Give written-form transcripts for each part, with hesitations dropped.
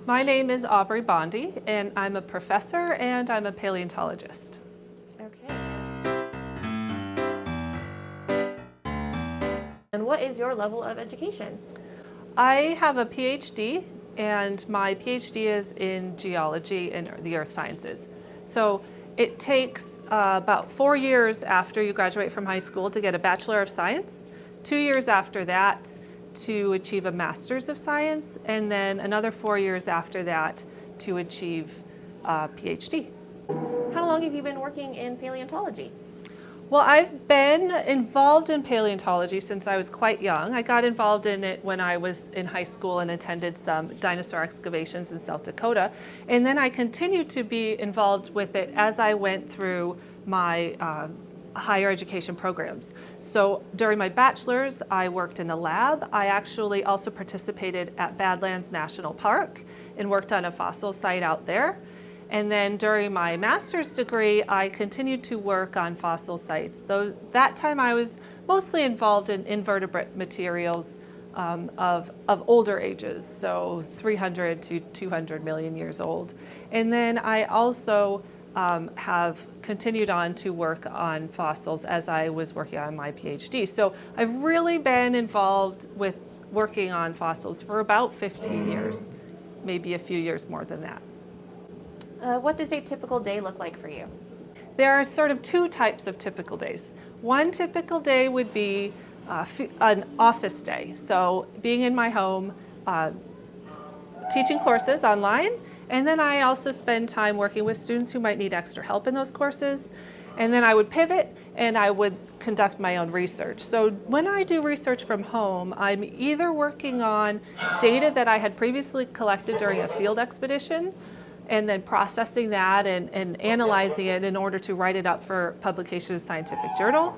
My name is Aubrey Bonde, and I'm a professor and I'm a paleontologist. Okay. And what is your level of education? I have a PhD, and my PhD is in geology and the earth sciences. So it takes about 4 years after you graduate from high school to get a Bachelor of Science, 2 years after that to achieve a Master's of Science, and then another 4 years after that to achieve a PhD. How long have you been working in paleontology? Well, I've been involved in paleontology since I was quite young. I got involved in it when I was in high school and attended some dinosaur excavations in South Dakota. And then I continued to be involved with it as I went through my higher education programs. So during my bachelor's, I worked in a lab. I actually also participated at Badlands National Park and worked on a fossil site out there. And then during my master's degree, I continued to work on fossil sites. Though that time I was mostly involved in invertebrate materials of older ages, so 300 to 200 million years old. And then I also have continued on to work on fossils as I was working on my PhD. So I've really been involved with working on fossils for about 15 years, maybe a few years more than that. What does a typical day look like for you? There are sort of two types of typical days. One typical day would be an office day. So being in my home, teaching courses online, and then I also spend time working with students who might need extra help in those courses. And then I would pivot and I would conduct my own research. So when I do research from home, I'm either working on data that I had previously collected during a field expedition, and then processing that and analyzing it in order to write it up for publication in a scientific journal.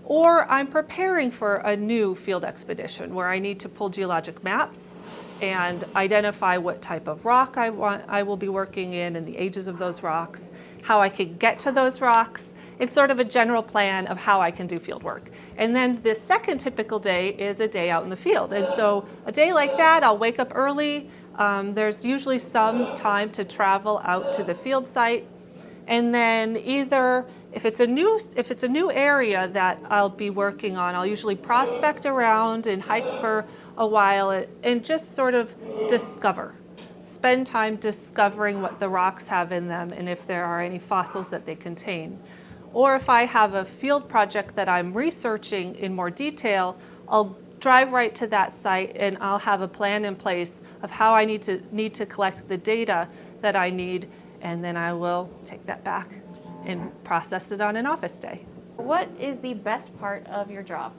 Or I'm preparing for a new field expedition where I need to pull geologic maps and identify what type of rock I will be working in and the ages of those rocks, how I can get to those rocks. It's sort of a general plan of how I can do field work. And then the second typical day is a day out in the field. And so a day like that, I'll wake up early. There's usually some time to travel out to the field site. And then either if it's a new area that I'll be working on, I'll usually prospect around and hike for a while and just sort of discover. Spend time discovering what the rocks have in them and if there are any fossils that they contain. Or if I have a field project that I'm researching in more detail, I'll drive right to that site and I'll have a plan in place of how I need to collect the data that I need, and then I will take that back and process it on an office day. What is the best part of your job?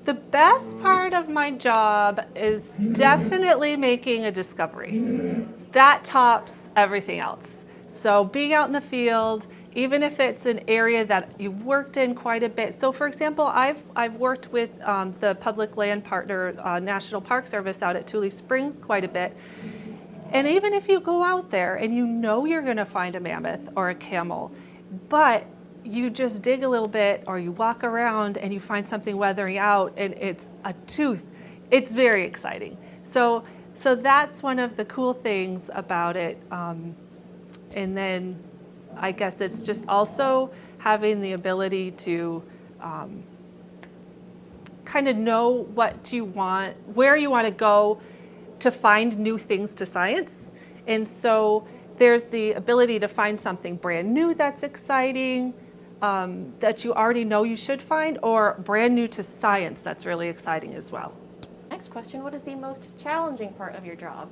The best part of my job is definitely making a discovery. That tops everything else. So being out in the field, even if it's an area that you've worked in quite a bit. So for example, I've worked with the public land partner National Park Service out at Tule Springs quite a bit. And even if you go out there and you know you're gonna find a mammoth or a camel, but you just dig a little bit or you walk around and you find something weathering out and it's a tooth, it's very exciting. So that's one of the cool things about it. And then I guess it's just also having the ability to kind of know what you want, where you want to go to find new things to science. And so there's the ability to find something brand new that's exciting, that you already know you should find, or brand new to science that's really exciting as well. Next question, what is the most challenging part of your job?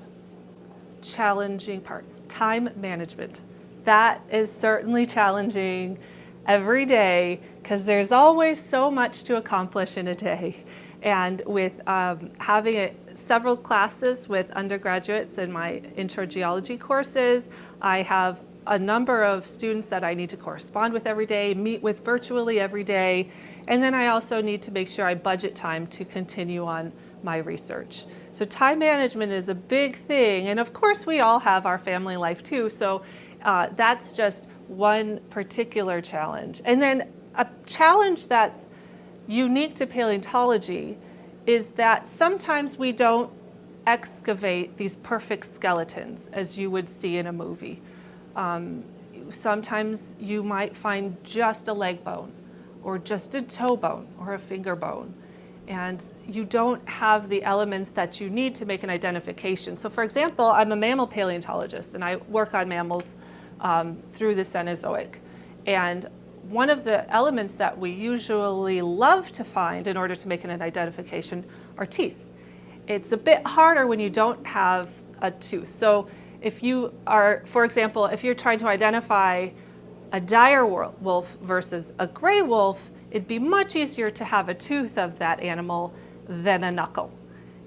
Challenging part, time management. That is certainly challenging every day because there's always so much to accomplish in a day. And with having several classes with undergraduates in my intro geology courses, I have a number of students that I need to correspond with every day, meet with virtually every day, and then I also need to make sure I budget time to continue on my research. So time management is a big thing, and of course we all have our family life too, so that's just one particular challenge. And then a challenge that's unique to paleontology is that sometimes we don't excavate these perfect skeletons as you would see in a movie. Sometimes you might find just a leg bone or just a toe bone or a finger bone, and you don't have the elements that you need to make an identification. So for example, I'm a mammal paleontologist and I work on mammals through the Cenozoic. And one of the elements that we usually love to find in order to make an identification are teeth. It's a bit harder when you don't have a tooth. So if you are, for example, if you're trying to identify a dire wolf versus a gray wolf, it'd be much easier to have a tooth of that animal than a knuckle.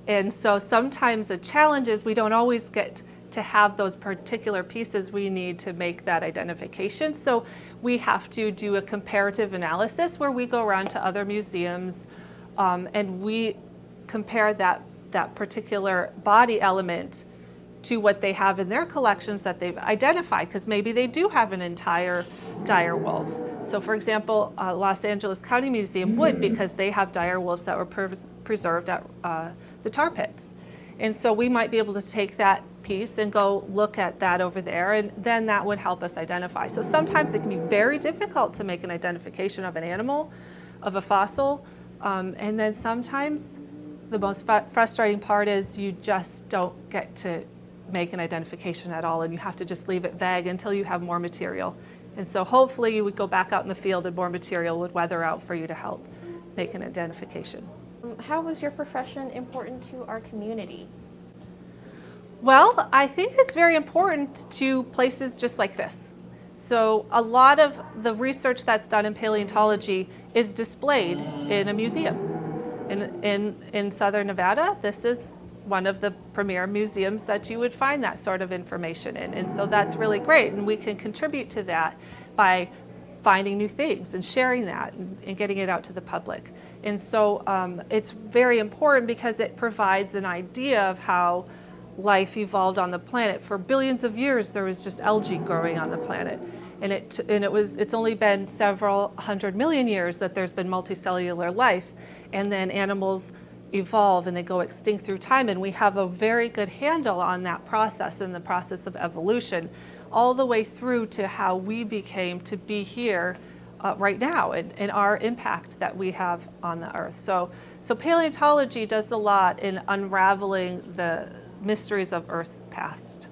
And so sometimes the challenge is we don't always get to have those particular pieces we need to make that identification. So we have to do a comparative analysis where we go around to other museums and we compare that particular body element to what they have in their collections that they've identified, because maybe they do have an entire dire wolf. So for example, Los Angeles County Museum would, because they have dire wolves that were preserved at the tar pits. And so we might be able to take that piece and go look at that over there, and then that would help us identify. So sometimes it can be very difficult to make an identification of an animal, of a fossil, and then sometimes the most frustrating part is you just don't get to make an identification at all, and you have to just leave it vague until you have more material. And so hopefully you would go back out in the field and more material would weather out for you to help make an identification. How was your profession important to our community? Well, I think it's very important to places just like this. So a lot of the research that's done in paleontology is displayed in a museum. In Southern Nevada, this is one of the premier museums that you would find that sort of information in. And so that's really great. And we can contribute to that by finding new things and sharing that and getting it out to the public. And so it's very important because it provides an idea of how life evolved on the planet. For billions of years, there was just algae growing on the planet. And it's only been several 100 million years that there's been multicellular life. And then animals evolve and they go extinct through time, and we have a very good handle on that process and the process of evolution all the way through to how we became to be here right now and our impact that we have on the earth. So paleontology does a lot in unraveling the mysteries of Earth's past.